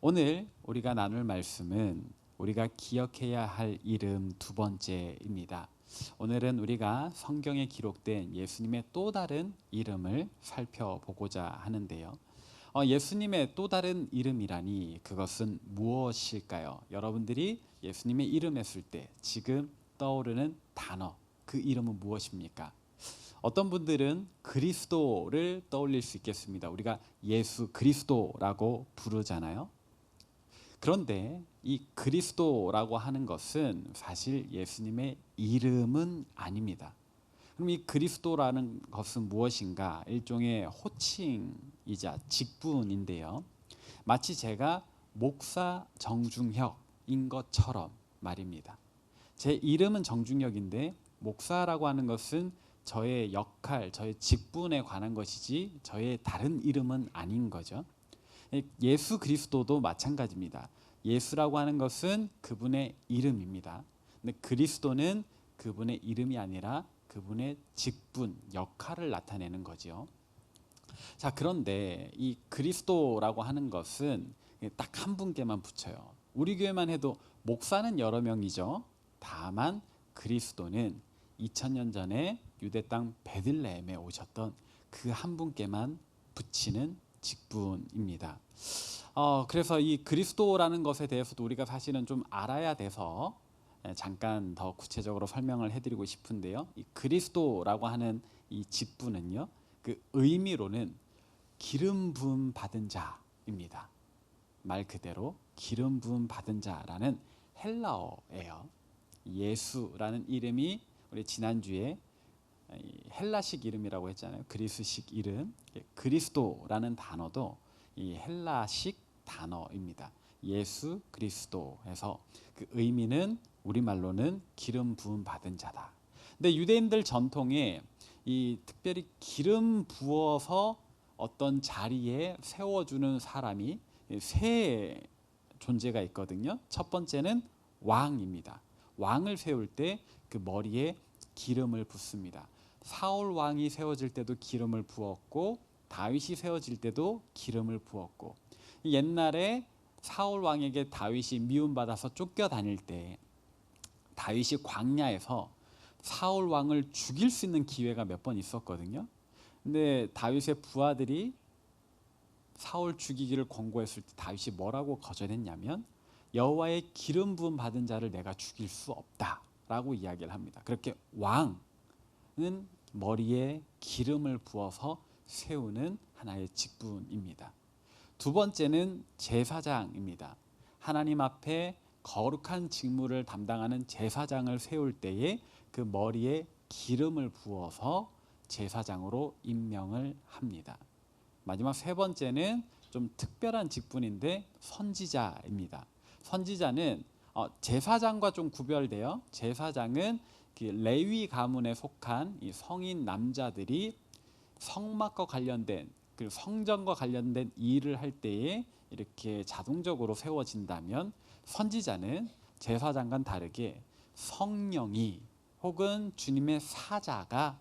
오늘 우리가 나눌 말씀은 우리가 기억해야 할 이름 두 번째입니다. 오늘은 우리가 성경에 기록된 예수님의 또 다른 이름을 살펴보고자 하는데요. 예수님의 또 다른 이름이라니 그것은 무엇일까요? 여러분들이 예수님의 이름 했을 때 지금 떠오르는 단어, 그 이름은 무엇입니까? 어떤 분들은 그리스도를 떠올릴 수 있겠습니다. 우리가 예수 그리스도라고 부르잖아요. 그런데 이 그리스도라고 하는 것은 사실 예수님의 이름은 아닙니다. 그럼 이 그리스도라는 것은 무엇인가? 일종의 호칭이자 직분인데요. 마치 제가 목사 정중혁인 것처럼 말입니다. 제 이름은 정중혁인데 목사라고 하는 것은 저의 역할, 저의 직분에 관한 것이지 저의 다른 이름은 아닌 거죠. 예수 그리스도도 마찬가지입니다. 예수라고 하는 것은 그분의 이름입니다. 근데 그리스도는 그분의 이름이 아니라 그분의 직분, 역할을 나타내는 거죠. 자, 그런데 이 그리스도라고 하는 것은 딱 한 분께만 붙여요. 우리 교회만 해도 목사는 여러 명이죠. 다만 그리스도는 2000년 전에 유대 땅 베들레헴에 오셨던 그 한 분께만 붙이는 직분입니다. 그래서 이 그리스도라는 것에 대해서도 우리가 사실은 좀 알아야 돼서 잠깐 더 구체적으로 설명을 해드리고 싶은데요. 이 그리스도라고 하는 이 직분은요, 그 의미로는 기름 부음 받은 자입니다. 말 그대로 기름 부음 받은 자라는 헬라어예요. 예수라는 이름이 우리 지난주에 헬라식 이름이라고 했잖아요. 그리스식 이름. 그리스도라는 단어도 이 헬라식 단어입니다. 예수 그리스도에서 그 의미는 우리말로는 기름 부음 받은 자다. 근데 유대인들 전통에 이 특별히 기름 부어서 어떤 자리에 세워주는 사람이 세 존재가 있거든요. 첫 번째는 왕입니다. 왕을 세울 때 그 머리에 기름을 붓습니다. 사울 왕이 세워질 때도 기름을 부었고 다윗이 세워질 때도 기름을 부었고, 옛날에 사울 왕에게 다윗이 미움받아서 쫓겨다닐 때 다윗이 광야에서 사울 왕을 죽일 수 있는 기회가 몇 번 있었거든요. 근데 다윗의 부하들이 사울 죽이기를 권고했을 때 다윗이 뭐라고 거절했냐면 여호와의 기름 부음 받은 자를 내가 죽일 수 없다라고 이야기를 합니다. 그렇게 왕은 머리에 기름을 부어서 세우는 하나의 직분입니다. 두 번째는 제사장입니다. 하나님 앞에 거룩한 직무를 담당하는 제사장을 세울 때에 그 머리에 기름을 부어서 제사장으로 임명을 합니다. 마지막 세 번째는 좀 특별한 직분인데 선지자입니다. 선지자는 제사장과 좀 구별돼요. 제사장은 레위 가문에 속한 이 성인 남자들이 성막과 관련된 그리고 성전과 관련된 일을 할 때에 이렇게 자동적으로 세워진다면, 선지자는 제사장과는 다르게 성령이 혹은 주님의 사자가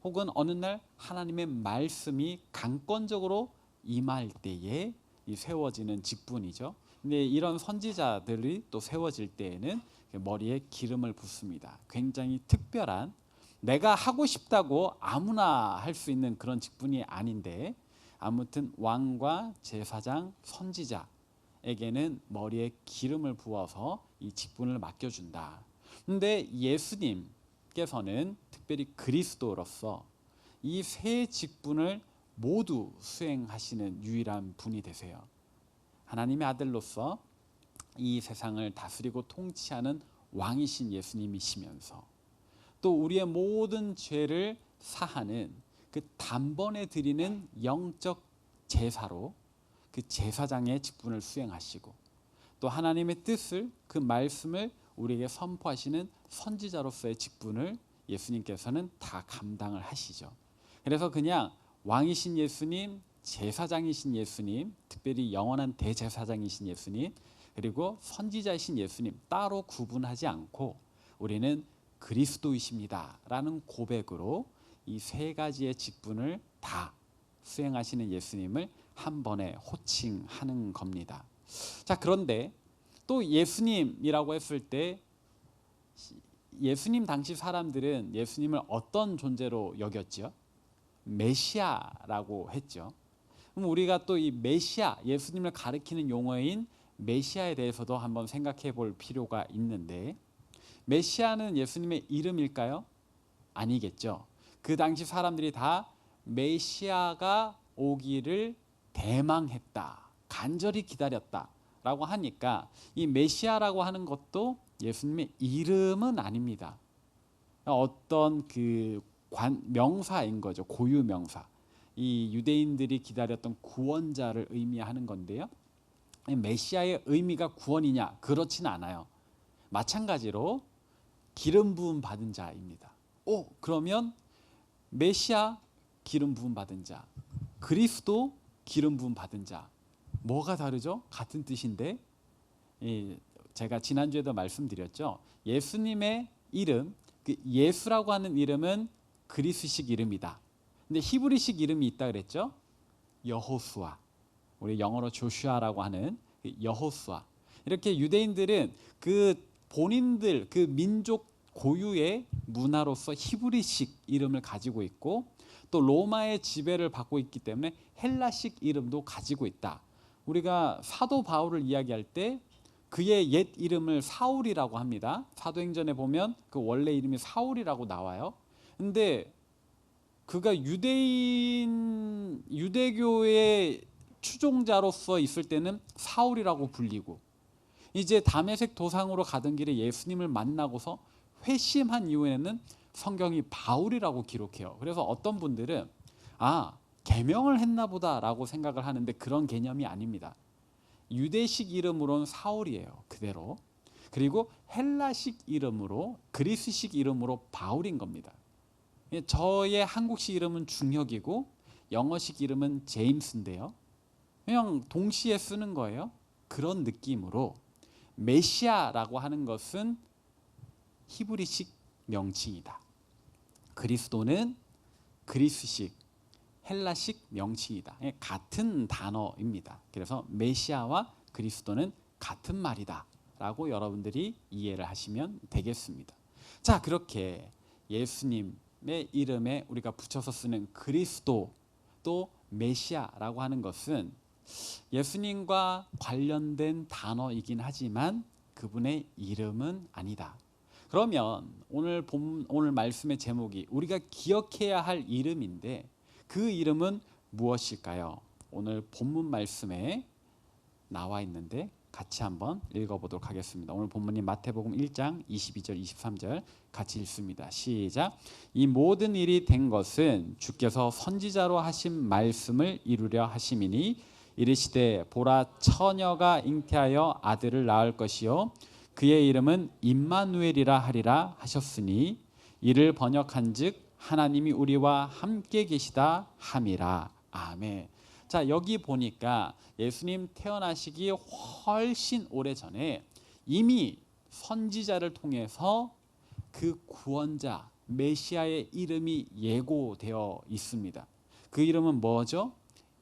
혹은 어느 날 하나님의 말씀이 강권적으로 임할 때에 세워지는 직분이죠. 근데 이런 선지자들이 또 세워질 때에는 머리에 기름을 붓습니다. 굉장히 특별한, 내가 하고 싶다고 아무나 할 수 있는 그런 직분이 아닌데, 아무튼 왕과 제사장, 선지자에게는 머리에 기름을 부어서 이 직분을 맡겨준다. 근데 예수님께서는 특별히 그리스도로서 이 세 직분을 모두 수행하시는 유일한 분이 되세요. 하나님의 아들로서 이 세상을 다스리고 통치하는 왕이신 예수님이시면서 또 우리의 모든 죄를 사하는 그 단번에 드리는 영적 제사로 그 제사장의 직분을 수행하시고, 또 하나님의 뜻을, 그 말씀을 우리에게 선포하시는 선지자로서의 직분을 예수님께서는 다 감당을 하시죠. 그래서 그냥 왕이신 예수님, 제사장이신 예수님, 특별히 영원한 대제사장이신 예수님, 그리고 선지자이신 예수님 따로 구분하지 않고 우리는 그리스도이십니다 라는 고백으로 이 세 가지의 직분을 다 수행하시는 예수님을 한 번에 호칭하는 겁니다. 자, 그런데 또 예수님이라고 했을 때 예수님 당시 사람들은 예수님을 어떤 존재로 여겼죠? 메시아라고 했죠. 그럼 우리가 또 이 메시아, 예수님을 가리키는 용어인 메시아에 대해서도 한번 생각해 볼 필요가 있는데, 메시아는 예수님의 이름일까요? 아니겠죠. 그 당시 사람들이 다 메시아가 오기를 대망했다, 간절히 기다렸다라고 하니까 이 메시아라고 하는 것도 예수님의 이름은 아닙니다. 어떤 그 명사인 거죠. 고유 명사. 이 유대인들이 기다렸던 구원자를 의미하는 건데요. 메시아의 의미가 구원이냐? 그렇진 않아요. 마찬가지로 기름 부음 받은 자입니다. 그러면 메시아 기름 부음 받은 자, 그리스도 기름 부음 받은 자, 뭐가 다르죠? 같은 뜻인데, 제가 지난주에도 말씀드렸죠. 예수님의 이름, 그 예수라고 하는 이름은 그리스식 이름이다. 근데 히브리식 이름이 있다 그랬죠? 여호수아. 우리 영어로 조슈아라고 하는 여호수아. 이렇게 유대인들은 그 본인들 그 민족 고유의 문화로서 히브리식 이름을 가지고 있고, 또 로마의 지배를 받고 있기 때문에 헬라식 이름도 가지고 있다. 우리가 사도 바울을 이야기할 때 그의 옛 이름을 사울이라고 합니다. 사도행전에 보면 그 원래 이름이 사울이라고 나와요. 근데 그가 유대교의 추종자로서 있을 때는 사울이라고 불리고, 이제 다메섹 도상으로 가던 길에 예수님을 만나고서 회심한 이후에는 성경이 바울이라고 기록해요. 그래서 어떤 분들은 계명을 했나 보다라고 생각을 하는데 그런 개념이 아닙니다. 유대식 이름으로는 사울이에요, 그대로. 그리고 헬라식 이름으로, 그리스식 이름으로 바울인 겁니다. 저의 한국식 이름은 중혁이고 영어식 이름은 제임스인데요, 그냥 동시에 쓰는 거예요. 그런 느낌으로 메시아라고 하는 것은 히브리식 명칭이다. 그리스도는 그리스식, 헬라식 명칭이다. 같은 단어입니다. 그래서 메시아와 그리스도는 같은 말이다 라고 여러분들이 이해를 하시면 되겠습니다. 자, 그렇게 예수님의 이름에 우리가 붙여서 쓰는 그리스도, 또 메시아라고 하는 것은 예수님과 관련된 단어이긴 하지만 그분의 이름은 아니다. 그러면 오늘 말씀의 제목이 우리가 기억해야 할 이름인데, 그 이름은 무엇일까요? 오늘 본문 말씀에 나와 있는데 같이 한번 읽어보도록 하겠습니다. 오늘 본문이 마태복음 1장 22절 23절 같이 읽습니다. 시작. 이 모든 일이 된 것은 주께서 선지자로 하신 말씀을 이루려 하심이니, 이르시되 보라, 처녀가 잉태하여 아들을 낳을 것이요 그의 이름은 임마누엘이라 하리라 하셨으니, 이를 번역한즉 하나님이 우리와 함께 계시다 함이라. 아멘. 자, 여기 보니까 예수님 태어나시기 훨씬 오래 전에 이미 선지자를 통해서 그 구원자 메시아의 이름이 예고되어 있습니다. 그 이름은 뭐죠?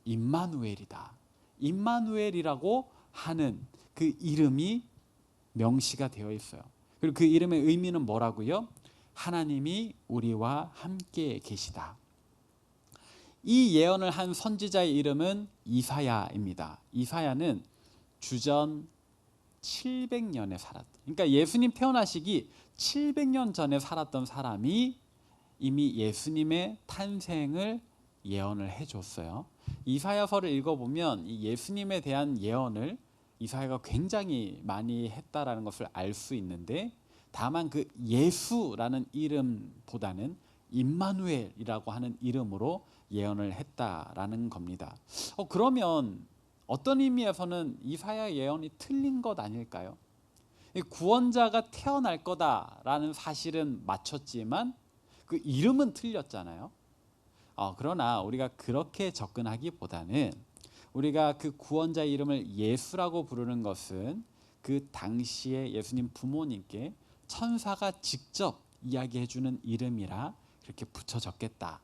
임마누엘이다. 임마누엘이라고 하는 그 이름이 명시가 되어 있어요. 그리고 그 이름의 의미는 뭐라고요? 하나님이 우리와 함께 계시다. 이 예언을 한 선지자의 이름은 이사야입니다. 이사야는 주전 700년에 살았던, 그러니까 예수님 태어나시기 700년 전에 살았던 사람이 이미 예수님의 탄생을 예언을 해줬어요. 이사야서를 읽어보면 이 예수님에 대한 예언을 이사야가 굉장히 많이 했다라는 것을 알 수 있는데, 다만 그 예수라는 이름보다는 임마누엘이라고 하는 이름으로 예언을 했다라는 겁니다. 그러면 어떤 의미에서는 이사야 예언이 틀린 것 아닐까요? 구원자가 태어날 거다라는 사실은 맞췄지만 그 이름은 틀렸잖아요. 그러나 우리가 그렇게 접근하기보다는, 우리가 그 구원자 이름을 예수라고 부르는 것은 그 당시에 예수님 부모님께 천사가 직접 이야기해 주는 이름이라 그렇게 붙여졌겠다.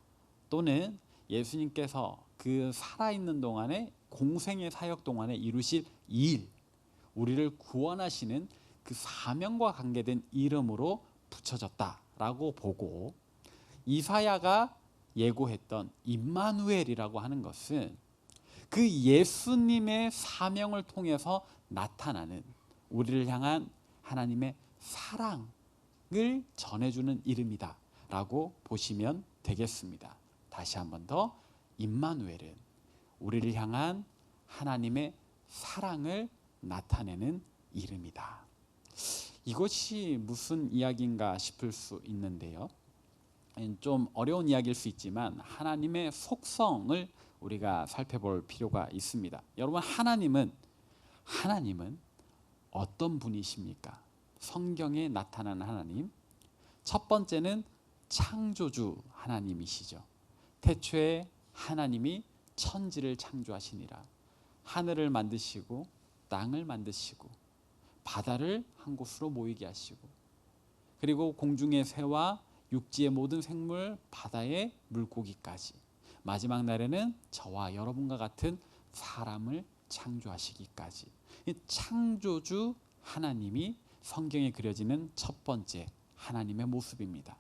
또는 예수님께서 그 살아있는 동안에 공생의 사역 동안에 이루실 일, 우리를 구원하시는 그 사명과 관계된 이름으로 붙여졌다라고 보고, 이사야가 예고했던 임마누엘이라고 하는 것은 그 예수님의 사명을 통해서 나타나는 우리를 향한 하나님의 사랑을 전해주는 이름이다 라고 보시면 되겠습니다. 다시 한 번 더, 임마누엘은 우리를 향한 하나님의 사랑을 나타내는 이름이다. 이것이 무슨 이야기인가 싶을 수 있는데요, 좀 어려운 이야기일 수 있지만 하나님의 속성을 우리가 살펴볼 필요가 있습니다. 여러분, 하나님은 어떤 분이십니까? 성경에 나타나는 하나님, 첫 번째는 창조주 하나님이시죠. 태초에 하나님이 천지를 창조하시니라. 하늘을 만드시고 땅을 만드시고 바다를 한 곳으로 모이게 하시고, 그리고 공중의 새와 육지의 모든 생물, 바다의 물고기까지, 마지막 날에는 저와 여러분과 같은 사람을 창조하시기까지, 이 창조주 하나님이 성경에 그려지는 첫 번째 하나님의 모습입니다.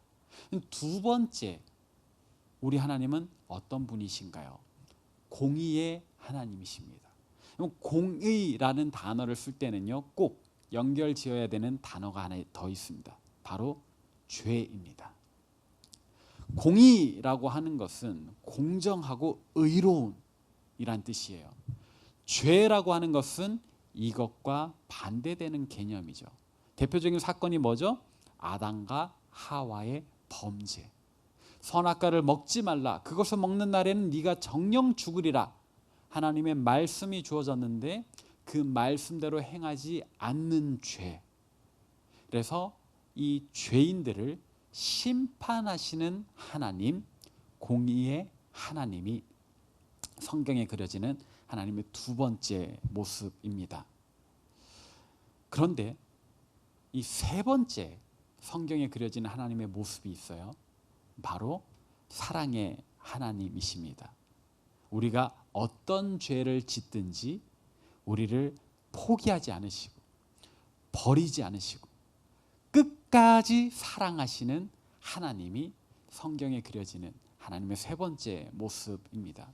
두 번째, 우리 하나님은 어떤 분이신가요? 공의의 하나님이십니다. 공의라는 단어를 쓸 때는요, 꼭 연결 지어야 되는 단어가 하나 더 있습니다. 바로 죄입니다. 공의라고 하는 것은 공정하고 의로운 이란 뜻이에요. 죄라고 하는 것은 이것과 반대되는 개념이죠. 대표적인 사건이 뭐죠? 아담과 하와의 범죄. 선악과를 먹지 말라, 그것을 먹는 날에는 네가 정령 죽으리라, 하나님의 말씀이 주어졌는데 그 말씀대로 행하지 않는 죄. 그래서 이 죄인들을 심판하시는 하나님, 공의의 하나님이 성경에 그려지는 하나님의 두 번째 모습입니다. 그런데 이 세 번째 성경에 그려지는 하나님의 모습이 있어요. 바로 사랑의 하나님이십니다. 우리가 어떤 죄를 짓든지 우리를 포기하지 않으시고 버리지 않으시고 끝까지 사랑하시는 하나님이 성경에 그려지는 하나님의 세 번째 모습입니다.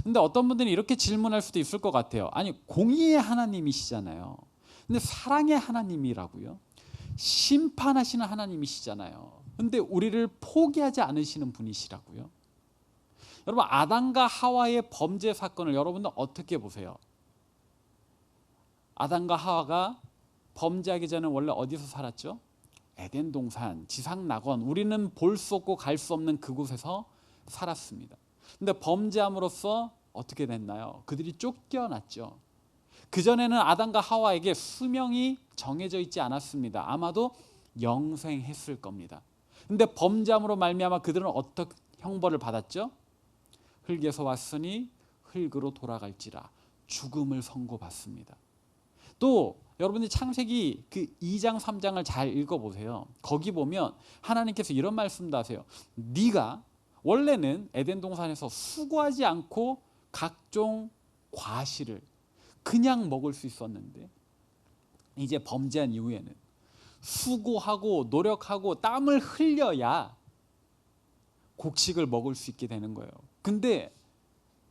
근데 어떤 분들은 이렇게 질문할 수도 있을 것 같아요. 아니, 공의의 하나님이시잖아요. 근데 사랑의 하나님이라고요? 심판하시는 하나님이시잖아요. 근데 우리를 포기하지 않으시는 분이시라고요? 여러분, 아담과 하와의 범죄 사건을 여러분들 어떻게 보세요? 아담과 하와가 범죄하기 전에 원래 어디서 살았죠? 에덴 동산, 지상 낙원, 우리는 볼 수 없고 갈 수 없는 그곳에서 살았습니다. 근데 범죄함으로써 어떻게 됐나요? 그들이 쫓겨났죠. 그전에는 아담과 하와에게 수명이 정해져 있지 않았습니다. 아마도 영생했을 겁니다. 근데 범죄함으로 말미암아 그들은 어떤 형벌을 받았죠? 흙에서 왔으니 흙으로 돌아갈지라, 죽음을 선고받습니다. 또 여러분이 창세기 그 2장 3장을 잘 읽어보세요. 거기 보면 하나님께서 이런 말씀도 하세요. 네가 원래는 에덴 동산에서 수고하지 않고 각종 과실을 그냥 먹을 수 있었는데, 이제 범죄한 이후에는 수고하고 노력하고 땀을 흘려야 곡식을 먹을 수 있게 되는 거예요. 근데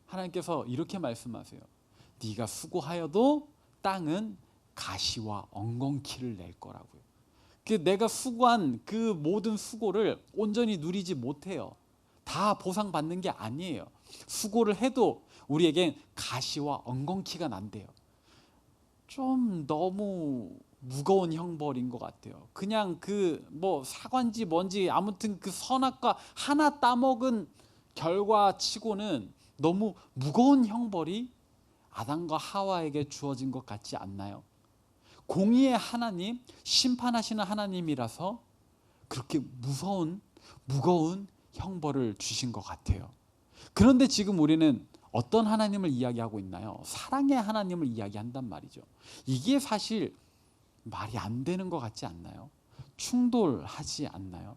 하나님께서 이렇게 말씀하세요. 네가 수고하여도 땅은 가시와 엉겅퀴를 낼 거라고요. 내가 수고한 그 모든 수고를 온전히 누리지 못해요. 다 보상받는 게 아니에요. 수고를 해도 우리에겐 가시와 엉겅퀴가 난대요. 좀 너무 무거운 형벌인 것 같아요. 그냥 그 뭐 사과인지 뭔지 아무튼 그 선악과 하나 따먹은 결과치고는 너무 무거운 형벌이 아담과 하와에게 주어진 것 같지 않나요? 공의의 하나님, 심판하시는 하나님이라서 그렇게 무거운 형벌을 주신 것 같아요. 그런데 지금 우리는 어떤 하나님을 이야기하고 있나요? 사랑의 하나님을 이야기한단 말이죠. 이게 사실 말이 안 되는 것 같지 않나요? 충돌하지 않나요?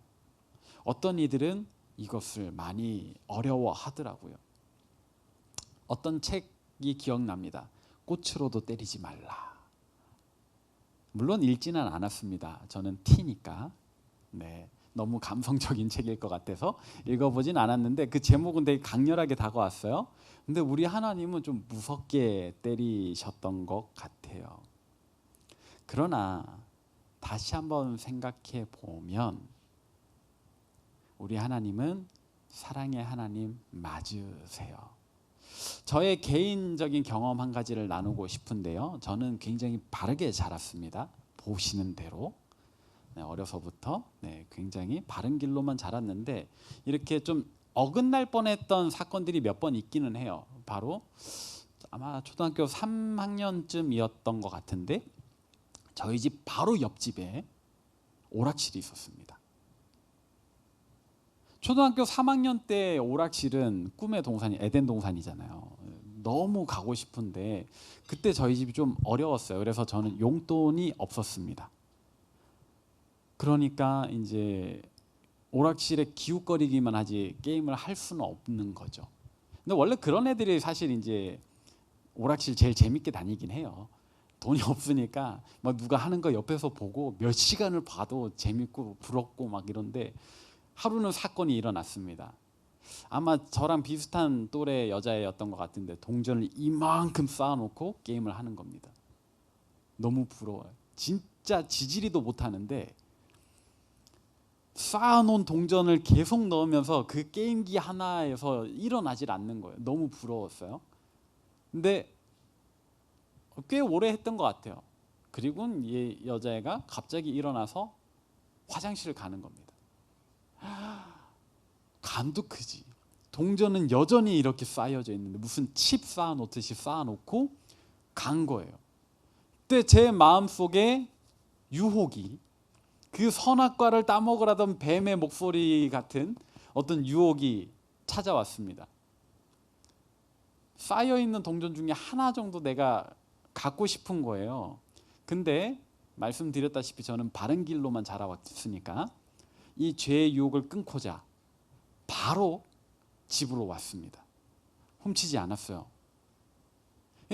어떤 이들은 이것을 많이 어려워하더라고요. 어떤 책 기억납니다. 꽃으로도 때리지 말라. 물론 읽지는 않았습니다. 저는 T니까. 네, 너무 감성적인 책일 것 같아서 읽어보진 않았는데 그 제목은 되게 강렬하게 다가왔어요. 근데 우리 하나님은 좀 무섭게 때리셨던 것 같아요. 그러나 다시 한번 생각해 보면 우리 하나님은 사랑의 하나님 맞으세요. 저의 개인적인 경험 한 가지를 나누고 싶은데요. 저는 굉장히 바르게 자랐습니다. 보시는 대로. 네, 어려서부터 굉장히 바른 길로만 자랐는데 이렇게 좀 어긋날 뻔했던 사건들이 몇 번 있기는 해요. 바로 아마 초등학교 3학년쯤이었던 것 같은데 저희 집 바로 옆집에 오락실이 있었습니다. 초등학교 3학년 때 오락실은 꿈의 동산이 에덴 동산이잖아요. 너무 가고 싶은데 그때 저희 집이 좀 어려웠어요. 그래서 저는 용돈이 없었습니다. 그러니까 이제 오락실에 기웃거리기만 하지 게임을 할 수는 없는 거죠. 근데 원래 그런 애들이 사실 이제 오락실 제일 재밌게 다니긴 해요. 돈이 없으니까 막 누가 하는 거 옆에서 보고 몇 시간을 봐도 재밌고 부럽고 막 이런데 하루는 사건이 일어났습니다. 아마 저랑 비슷한 또래 여자애였던 것 같은데 동전을 이만큼 쌓아놓고 게임을 하는 겁니다. 너무 부러워요. 진짜 지지리도 못하는데 쌓아놓은 동전을 계속 넣으면서 그 게임기 하나에서 일어나질 않는 거예요. 너무 부러웠어요. 근데 꽤 오래 했던 것 같아요. 그리고 이 여자애가 갑자기 일어나서 화장실을 가는 겁니다. 간도 크지. 동전은 여전히 이렇게 쌓여져 있는데 무슨 칩 쌓아놓듯이 쌓아놓고 간 거예요. 그때 제 마음속에 유혹이 그 선악과를 따먹으라던 뱀의 목소리 같은 어떤 유혹이 찾아왔습니다. 쌓여있는 동전 중에 하나 정도 내가 갖고 싶은 거예요. 근데 말씀드렸다시피 저는 바른 길로만 자라왔으니까 이 죄의 유혹을 끊고자 바로 집으로 왔습니다. 훔치지 않았어요.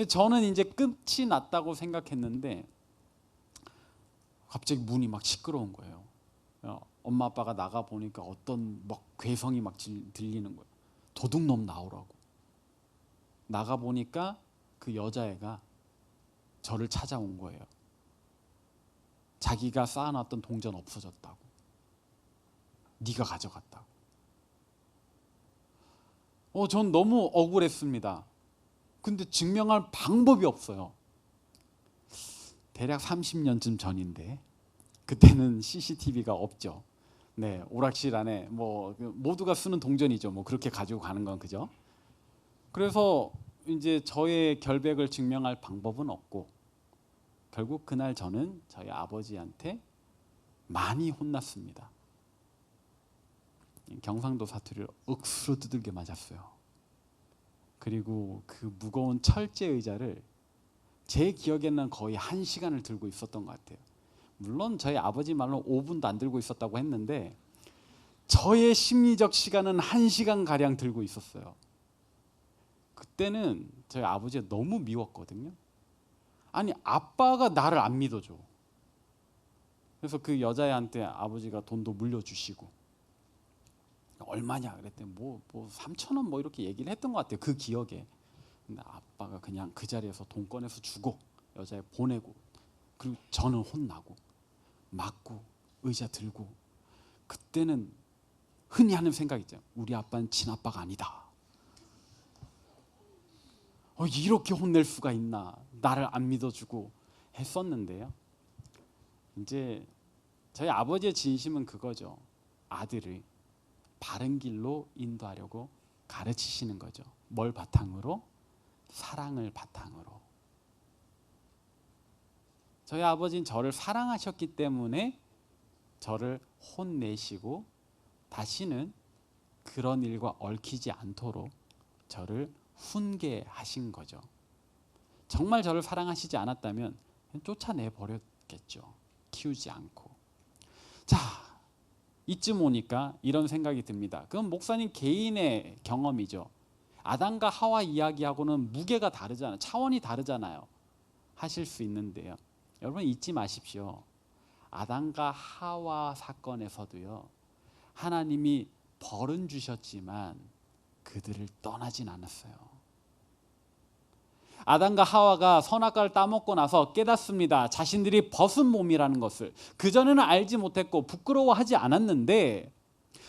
저는 이제 끝이 났다고 생각했는데 갑자기 문이 막 시끄러운 거예요. 엄마 아빠가 나가 보니까 어떤 막 괴성이 막 들리는 거예요. 도둑놈 나오라고. 나가 보니까 그 여자애가 저를 찾아온 거예요. 자기가 쌓아놨던 동전 없어졌다고. 네가 가져갔다고. 전 너무 억울했습니다. 근데 증명할 방법이 없어요. 대략 30년쯤 전인데 그때는 CCTV가 없죠. 네, 오락실 안에 뭐 모두가 쓰는 동전이죠. 뭐 그렇게 가지고 가는 건 그죠? 그래서 이제 저의 결백을 증명할 방법은 없고 결국 그날 저는 저희 아버지한테 많이 혼났습니다. 경상도 사투리를 억수로 두들겨 맞았어요. 그리고 그 무거운 철제 의자를 제 기억에는 거의 1시간을 들고 있었던 것 같아요. 물론 저희 아버지 말로 5분도 안 들고 있었다고 했는데 저의 심리적 시간은 1시간 가량 들고 있었어요. 그때는 저희 아버지가 너무 미웠거든요. 아니 아빠가 나를 안 믿어줘. 그래서 그 여자애한테 아버지가 돈도 물려주시고 얼마냐 그랬더니 뭐 3,000원 뭐 이렇게 얘기를 했던 것 같아요. 그 기억에. 근데 아빠가 그냥 그 자리에서 돈 꺼내서 주고 여자애 보내고 그리고 저는 혼나고 맞고 의자 들고 그때는 흔히 하는 생각 있죠. 우리 아빠는 친아빠가 아니다. 이렇게 혼낼 수가 있나. 나를 안 믿어주고 했었는데요. 이제 저희 아버지의 진심은 그거죠. 아들을 바른 길로 인도하려고 가르치시는 거죠. 뭘 바탕으로? 사랑을 바탕으로. 저희 아버지는 저를 사랑하셨기 때문에 저를 혼내시고 다시는 그런 일과 얽히지 않도록 저를 훈계하신 거죠. 정말 저를 사랑하시지 않았다면 쫓아내 버렸겠죠. 키우지 않고. 자, 이쯤 오니까 이런 생각이 듭니다. 그건 목사님 개인의 경험이죠. 아담과 하와 이야기하고는 무게가 다르잖아요. 차원이 다르잖아요. 하실 수 있는데요. 여러분 잊지 마십시오. 아담과 하와 사건에서도요. 하나님이 벌은 주셨지만 그들을 떠나진 않았어요. 아담과 하와가 선악과를 따먹고 나서 깨닫습니다. 자신들이 벗은 몸이라는 것을. 그전에는 알지 못했고 부끄러워하지 않았는데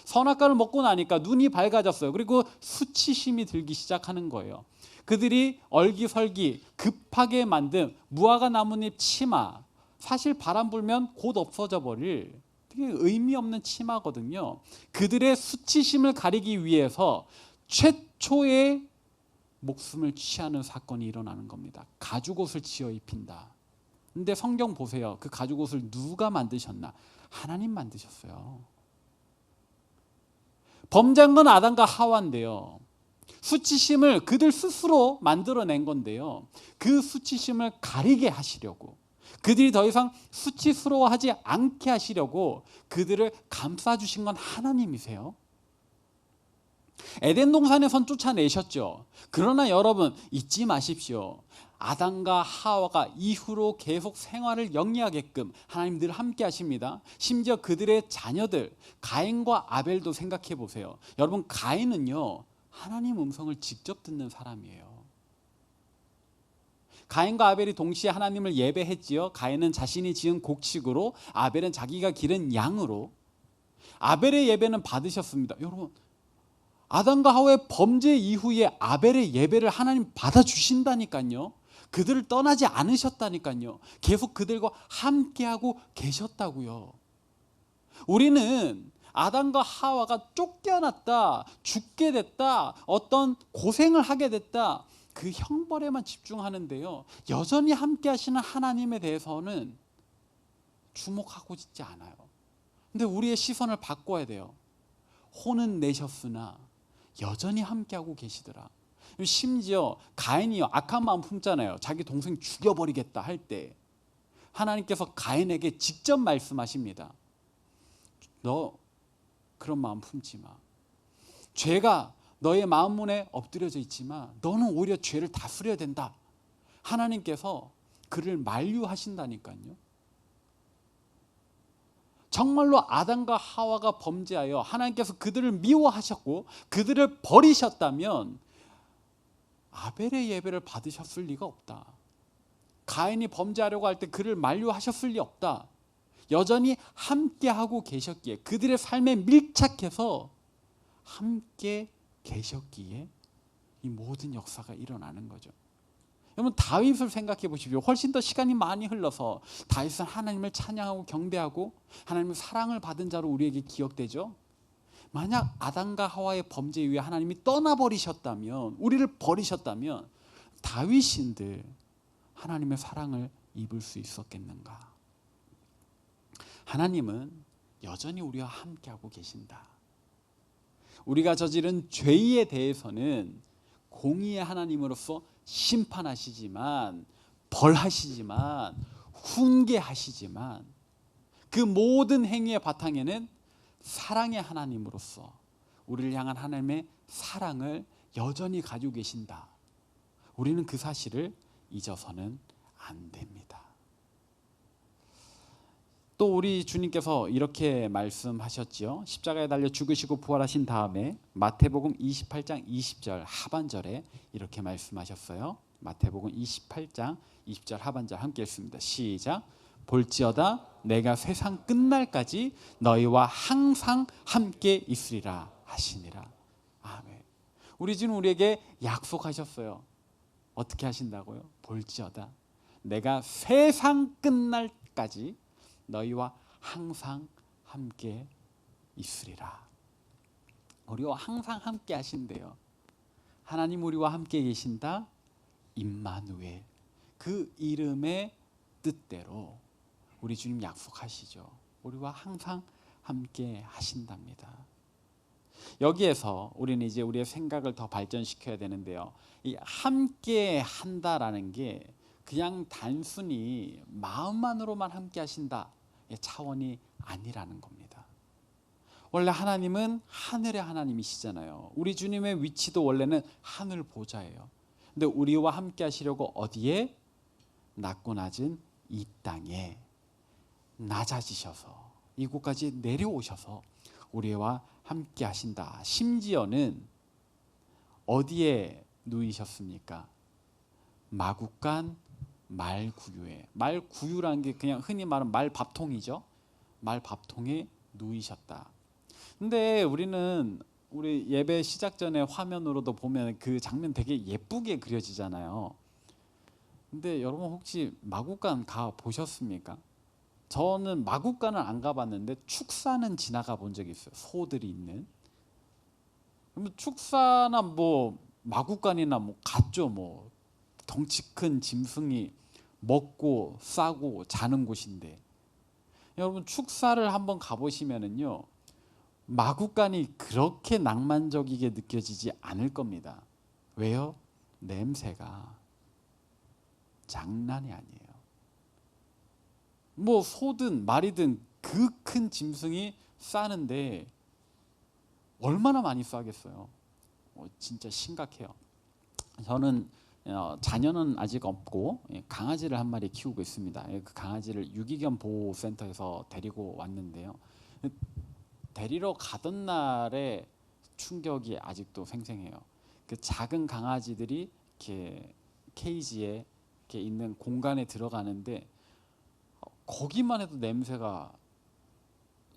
선악과를 먹고 나니까 눈이 밝아졌어요. 그리고 수치심이 들기 시작하는 거예요. 그들이 얼기설기 급하게 만든 무화과 나뭇잎 치마, 사실 바람 불면 곧 없어져 버릴 되게 의미 없는 치마거든요. 그들의 수치심을 가리기 위해서 최초의 목숨을 취하는 사건이 일어나는 겁니다. 가죽옷을 지어 입힌다. 근데 성경 보세요. 그 가죽옷을 누가 만드셨나? 하나님 만드셨어요. 범죄한 건 아담과 하와인데요. 수치심을 그들 스스로 만들어낸 건데요. 그 수치심을 가리게 하시려고, 그들이 더 이상 수치스러워하지 않게 하시려고 그들을 감싸주신 건 하나님이세요. 에덴 동산에선 쫓아내셨죠. 그러나 여러분 잊지 마십시오. 아담과 하와가 이후로 계속 생활을 영위하게끔 하나님 늘 함께 하십니다. 심지어 그들의 자녀들 가인과 아벨도 생각해 보세요. 여러분 가인은요 하나님 음성을 직접 듣는 사람이에요. 가인과 아벨이 동시에 하나님을 예배했지요. 가인은 자신이 지은 곡식으로, 아벨은 자기가 기른 양으로. 아벨의 예배는 받으셨습니다. 여러분 아담과 하와의 범죄 이후에 아벨의 예배를 하나님 받아주신다니까요. 그들을 떠나지 않으셨다니까요. 계속 그들과 함께하고 계셨다고요. 우리는 아담과 하와가 쫓겨났다, 죽게 됐다, 어떤 고생을 하게 됐다, 그 형벌에만 집중하는데요. 여전히 함께 하시는 하나님에 대해서는 주목하고 있지 않아요. 근데 우리의 시선을 바꿔야 돼요. 혼은 내셨으나 여전히 함께하고 계시더라. 심지어 가인이요 악한 마음 품잖아요. 자기 동생 죽여버리겠다 할 때 하나님께서 가인에게 직접 말씀하십니다. 너 그런 마음 품지 마. 죄가 너의 마음 문에 엎드려져 있지만 너는 오히려 죄를 다스려야 된다. 하나님께서 그를 만류하신다니까요. 정말로 아담과 하와가 범죄하여 하나님께서 그들을 미워하셨고 그들을 버리셨다면 아벨의 예배를 받으셨을 리가 없다. 가인이 범죄하려고 할 때 그를 만류하셨을 리 없다. 여전히 함께하고 계셨기에, 그들의 삶에 밀착해서 함께 계셨기에 이 모든 역사가 일어나는 거죠. 여러분 다윗을 생각해 보십시오. 훨씬 더 시간이 많이 흘러서 다윗은 하나님을 찬양하고 경배하고 하나님의 사랑을 받은 자로 우리에게 기억되죠. 만약 아담과 하와의 범죄 이후에 하나님이 떠나버리셨다면, 우리를 버리셨다면 다윗인들 하나님의 사랑을 입을 수 있었겠는가? 하나님은 여전히 우리와 함께하고 계신다. 우리가 저지른 죄에 대해서는 공의의 하나님으로서 심판하시지만, 벌하시지만, 훈계하시지만 그 모든 행위의 바탕에는 사랑의 하나님으로서 우리를 향한 하나님의 사랑을 여전히 가지고 계신다. 우리는 그 사실을 잊어서는 안 됩니다. 또 우리 주님께서 이렇게 말씀하셨지요. 십자가에 달려 죽으시고 부활하신 다음에 마태복음 28장 20절 하반절에 이렇게 말씀하셨어요. 마태복음 28장 20절 하반절 함께 읽습니다. 시작. 볼지어다 내가 세상 끝날까지 너희와 항상 함께 있으리라 하시니라. 아멘. 우리 주는 우리에게 약속하셨어요. 어떻게 하신다고요? 볼지어다 내가 세상 끝날까지 너희와 항상 함께 있으리라. 우리와 항상 함께 하신대요. 하나님 우리와 함께 계신다. 임마누엘, 그 이름의 뜻대로 우리 주님 약속하시죠. 우리와 항상 함께 하신답니다. 여기에서 우리는 이제 우리의 생각을 더 발전시켜야 되는데요. 이 함께 한다라는 게 그냥 단순히 마음만으로만 함께 하신다 차원이 아니라는 겁니다. 원래 하나님은 하늘의 하나님이시잖아요. 우리 주님의 위치도 원래는 하늘 보좌예요. 근데 우리와 함께 하시려고 어디에? 낮고 낮은 이 땅에 낮아지셔서 이곳까지 내려오셔서 우리와 함께 하신다. 심지어는 어디에 누이셨습니까? 마구간 말구유에. 말구유라는 게 그냥 흔히 말하는 말밥통이죠. 말밥통에 누이셨다. 근데 우리는 우리 예배 시작 전에 화면으로도 보면 그 장면 되게 예쁘게 그려지잖아요. 근데 여러분 혹시 마구간 가 보셨습니까? 저는 마구간은 안 가봤는데 축사는 지나가 본 적이 있어요. 소들이 있는. 축사나 뭐 마구간이나 뭐 갔죠. 뭐 덩치 큰 짐승이 먹고 싸고 자는 곳인데, 여러분 축사를 한번 가보시면은요, 마구간이 그렇게 낭만적이게 느껴지지 않을 겁니다. 왜요? 냄새가 장난이 아니에요. 뭐 소든 말이든 그 큰 짐승이 싸는데 얼마나 많이 싸겠어요. 진짜 심각해요. 저는 자녀는 아직 없고 강아지를 한 마리 키우고 있습니다. 그 강아지를 유기견 보호센터에서 데리고 왔는데요. 데리러 가던 날의 충격이 아직도 생생해요. 그 작은 강아지들이 이렇게 케이지에 이렇게 있는 공간에 들어가는데 거기만 해도 냄새가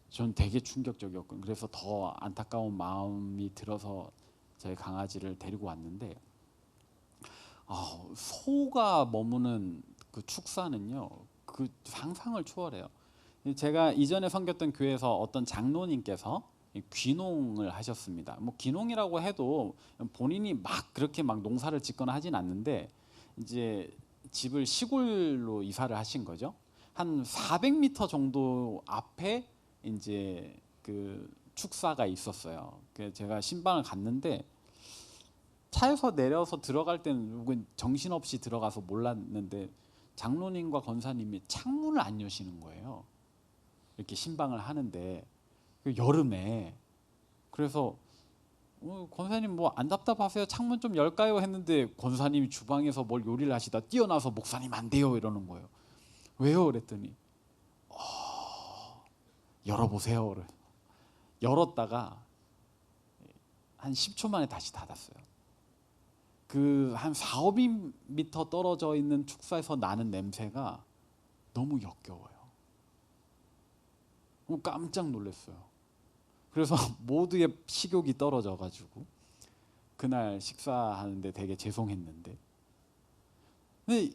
전 되게 충격적이었고, 그래서 더 안타까운 마음이 들어서 저희 강아지를 데리고 왔는데, 소가 머무는 그 축사는요, 그 상상을 초월해요. 제가 이전에 섬겼던 교회에서 어떤 장로님께서 귀농을 하셨습니다. 뭐 귀농이라고 해도 본인이 막 그렇게 막 농사를 짓거나 하진 않는데, 이제 집을 시골로 이사를 하신 거죠. 한 400m 정도 앞에 이제 그 축사가 있었어요. 그래서 제가 신방을 갔는데 차에서 내려서 들어갈 때는 정신없이 들어가서 몰랐는데 장로님과 권사님이 창문을 안 여시는 거예요. 이렇게 신방을 하는데 여름에. 그래서 권사님 뭐 안 답답하세요? 창문 좀 열까요? 했는데 권사님이 주방에서 뭘 요리를 하시다 뛰어나서 목사님 안 돼요 이러는 거예요. 왜요? 그랬더니 열어보세요. 열었다가 한 10초 만에 다시 닫았어요. 그 한 4, 5m 떨어져 있는 축사에서 나는 냄새가 너무 역겨워요. 깜짝 놀랐어요. 그래서 모두의 식욕이 떨어져 가지고 그날 식사하는데 되게 죄송했는데, 근데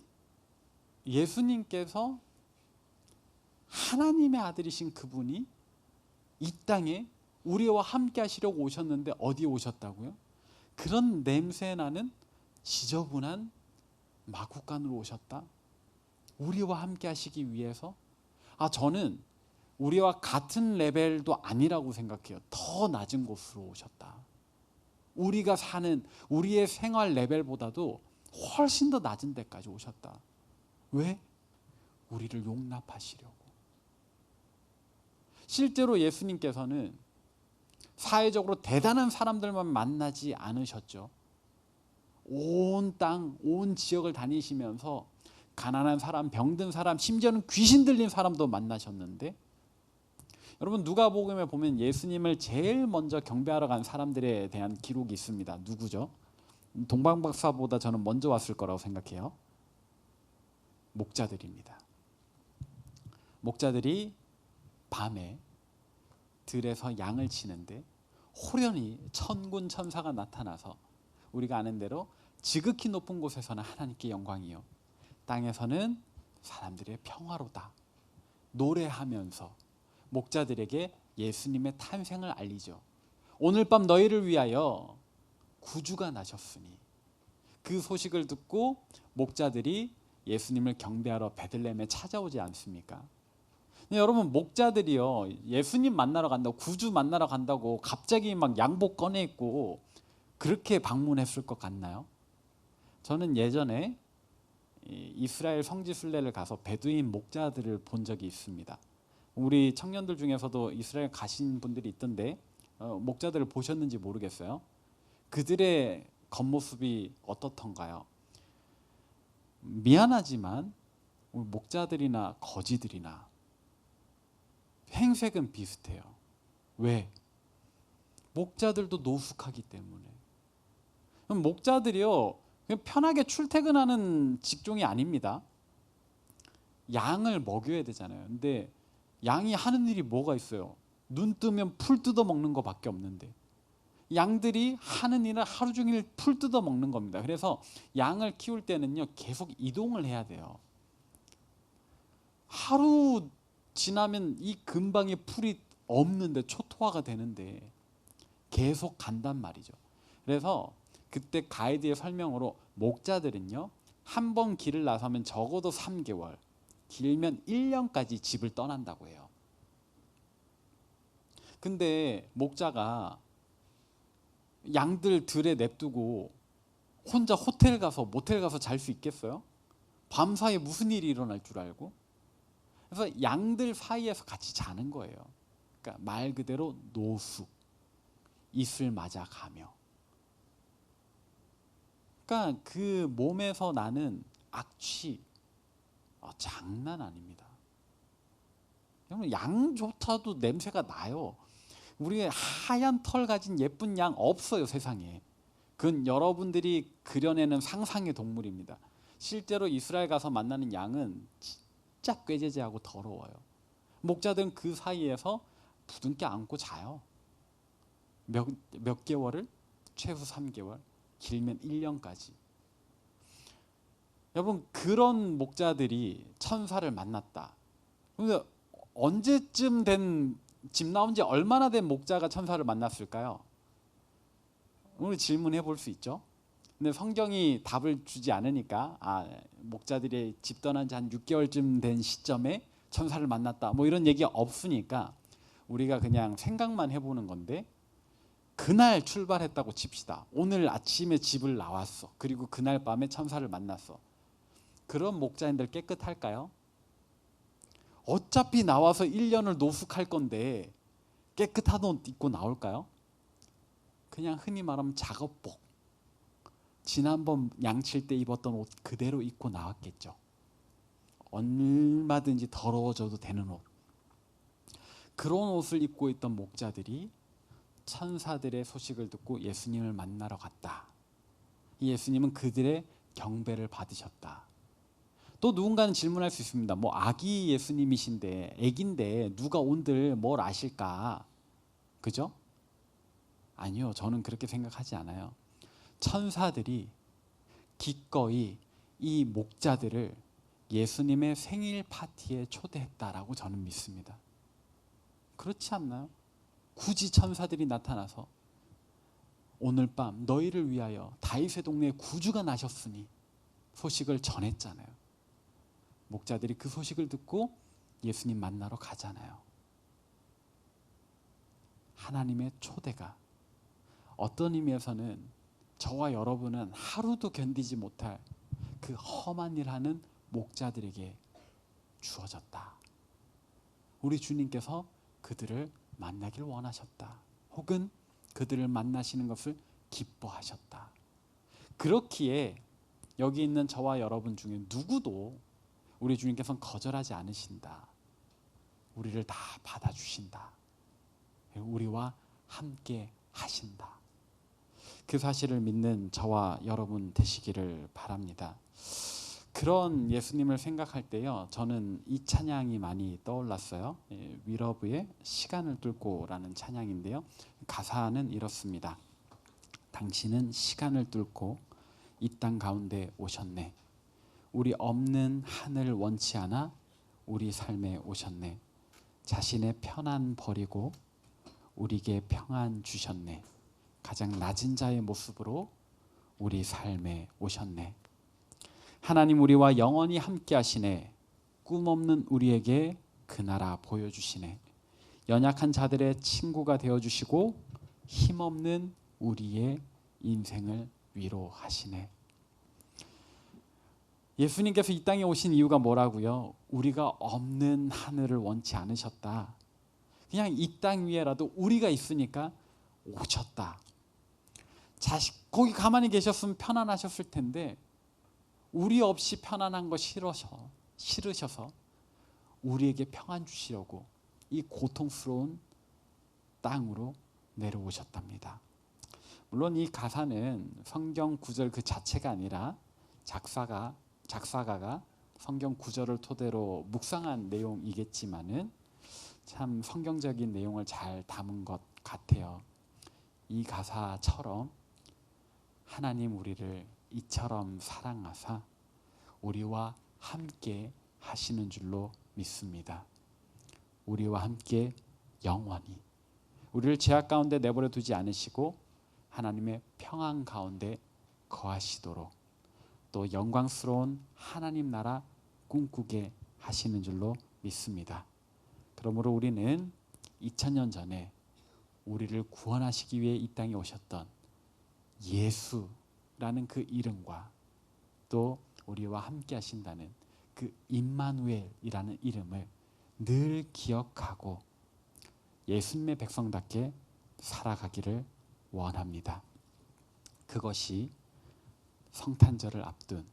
예수님께서 하나님의 아들이신 그분이 이 땅에 우리와 함께 하시려고 오셨는데 어디에 오셨다고요? 그런 냄새 나는 지저분한 마구간으로 오셨다? 우리와 함께 하시기 위해서? 저는 우리와 같은 레벨도 아니라고 생각해요. 더 낮은 곳으로 오셨다. 우리가 사는 우리의 생활 레벨보다도 훨씬 더 낮은 데까지 오셨다. 왜? 우리를 용납하시려고. 실제로 예수님께서는 사회적으로 대단한 사람들만 만나지 않으셨죠. 온 땅, 온 지역을 다니시면서 가난한 사람, 병든 사람, 심지어는 귀신 들린 사람도 만나셨는데, 여러분 누가복음에 보면 예수님을 제일 먼저 경배하러 간 사람들에 대한 기록이 있습니다. 누구죠? 동방박사보다 저는 먼저 왔을 거라고 생각해요. 목자들입니다. 목자들이 밤에 들에서 양을 치는데 호련히 천군 천사가 나타나서, 우리가 아는 대로 지극히 높은 곳에서는 하나님께 영광이요 땅에서는 사람들의 평화로다 노래하면서 목자들에게 예수님의 탄생을 알리죠. 오늘 밤 너희를 위하여 구주가 나셨으니. 그 소식을 듣고 목자들이 예수님을 경배하러 베들레헴에 찾아오지 않습니까? 여러분 목자들이요, 예수님 만나러 간다고, 구주 만나러 간다고 갑자기 막 양복 꺼내 입고 그렇게 방문했을 것 같나요? 저는 예전에 이스라엘 성지 순례를 가서 베두인 목자들을 본 적이 있습니다. 우리 청년들 중에서도 이스라엘 가신 분들이 있던데 목자들을 보셨는지 모르겠어요. 그들의 겉모습이 어떻던가요? 미안하지만 우리 목자들이나 거지들이나 행색은 비슷해요. 왜? 목자들도 노숙하기 때문에. 그럼 목자들이요, 그냥 편하게 출퇴근하는 직종이 아닙니다. 양을 먹여야 되잖아요. 근데 양이 하는 일이 뭐가 있어요? 눈 뜨면 풀 뜯어 먹는 것밖에 없는데, 양들이 하는 일은 하루 종일 풀 뜯어 먹는 겁니다. 그래서 양을 키울 때는요, 계속 이동을 해야 돼요. 하루 지나면 이 근방에 풀이 없는데, 초토화가 되는데 계속 간단 말이죠. 그래서 그때 가이드의 설명으로 목자들은요, 한 번 길을 나서면 적어도 3개월, 길면 1년까지 집을 떠난다고 해요. 근데 목자가 양들 들에 냅두고 혼자 호텔 가서 모텔 가서 잘 수 있겠어요? 밤사이에 무슨 일이 일어날 줄 알고? 그래서 양들 사이에서 같이 자는 거예요. 그러니까 말 그대로 노숙, 이슬 맞아 가며. 그러니까 그 몸에서 나는 악취 장난 아닙니다. 여러분, 양조차도 냄새가 나요. 우리 하얀 털 가진 예쁜 양 없어요, 세상에. 그건 여러분들이 그려내는 상상의 동물입니다. 실제로 이스라엘 가서 만나는 양은 진짜 꾀죄죄하고 더러워요. 목자들은 그 사이에서 부둥켜 안고 자요. 몇 개월을? 최소 3개월, 길면 1년까지. 여러분, 그런 목자들이 천사를 만났다. 근데 언제쯤 된, 집 나온 지 얼마나 된 목자가 천사를 만났을까요? 오늘 질문해 볼 수 있죠. 근데 성경이 답을 주지 않으니까 목자들이 집 떠난 지 한 6개월쯤 된 시점에 천사를 만났다, 뭐 이런 얘기가 없으니까 우리가 그냥 생각만 해보는 건데, 그날 출발했다고 칩시다. 오늘 아침에 집을 나왔어. 그리고 그날 밤에 천사를 만났어. 그런 목자인들 깨끗할까요? 어차피 나와서 1년을 노숙할 건데 깨끗한 옷 입고 나올까요? 그냥 흔히 말하면 작업복, 지난번 양칠 때 입었던 옷 그대로 입고 나왔겠죠. 얼마든지 더러워져도 되는 옷. 그런 옷을 입고 있던 목자들이 천사들의 소식을 듣고 예수님을 만나러 갔다. 예수님은 그들의 경배를 받으셨다. 또 누군가는 질문할 수 있습니다. 뭐 아기 예수님이신데, 애기인데 누가 온들 뭘 아실까? 그죠? 아니요, 저는 그렇게 생각하지 않아요. 천사들이 기꺼이 이 목자들을 예수님의 생일 파티에 초대했다라고 저는 믿습니다. 그렇지 않나요? 굳이 천사들이 나타나서 오늘 밤 너희를 위하여 다윗의 동네에 구주가 나셨으니 소식을 전했잖아요. 목자들이 그 소식을 듣고 예수님 만나러 가잖아요. 하나님의 초대가 어떤 의미에서는 저와 여러분은 하루도 견디지 못할 그 험한 일하는 목자들에게 주어졌다. 우리 주님께서 그들을 만나길 원하셨다. 혹은 그들을 만나시는 것을 기뻐하셨다. 그렇기에 여기 있는 저와 여러분 중에 누구도 우리 주님께서는 거절하지 않으신다. 우리를 다 받아주신다. 우리와 함께 하신다. 그 사실을 믿는 저와 여러분 되시기를 바랍니다. 그런 예수님을 생각할 때요, 저는 이 찬양이 많이 떠올랐어요. 위러브의 시간을 뚫고라는 찬양인데요, 가사는 이렇습니다. 당신은 시간을 뚫고 이 땅 가운데 오셨네. 우리 없는 하늘 원치 않아 우리 삶에 오셨네. 자신의 편안 버리고 우리에게 평안 주셨네. 가장 낮은 자의 모습으로 우리 삶에 오셨네. 하나님, 우리와 영원히 함께 하시네. 꿈 없는 우리에게 그 나라 보여주시네. 연약한 자들의 친구가 되어주시고 힘없는 우리의 인생을 위로하시네. 예수님께서 이 땅에 오신 이유가 뭐라고요? 우리가 없는 하늘을 원치 않으셨다. 그냥 이 땅 위에라도 우리가 있으니까 오셨다. 거기 가만히 계셨으면 편안하셨을 텐데 우리 없이 편안한 거 싫으셔서 우리에게 평안 주시려고 이 고통스러운 땅으로 내려오셨답니다. 물론 이 가사는 성경 구절 그 자체가 아니라 작사가가 성경 구절을 토대로 묵상한 내용이겠지만은 참 성경적인 내용을 잘 담은 것 같아요. 이 가사처럼 하나님 우리를 이처럼 사랑하사 우리와 함께 하시는 줄로 믿습니다. 우리와 함께 영원히 우리를 죄악 가운데 내버려 두지 않으시고 하나님의 평안 가운데 거하시도록 또 영광스러운 하나님 나라 꿈꾸게 하시는 줄로 믿습니다. 그러므로 우리는 2000년 전에 우리를 구원하시기 위해 이 땅에 오셨던 예수라는 그 이름과 또 우리와 함께 하신다는 그 임마누엘이라는 이름을 늘 기억하고 예수님의 백성답게 살아가기를 원합니다. 그것이 성탄절을 앞둔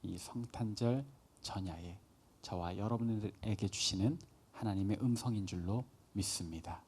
이 성탄절 전야에 저와 여러분에게 주시는 하나님의 음성인 줄로 믿습니다.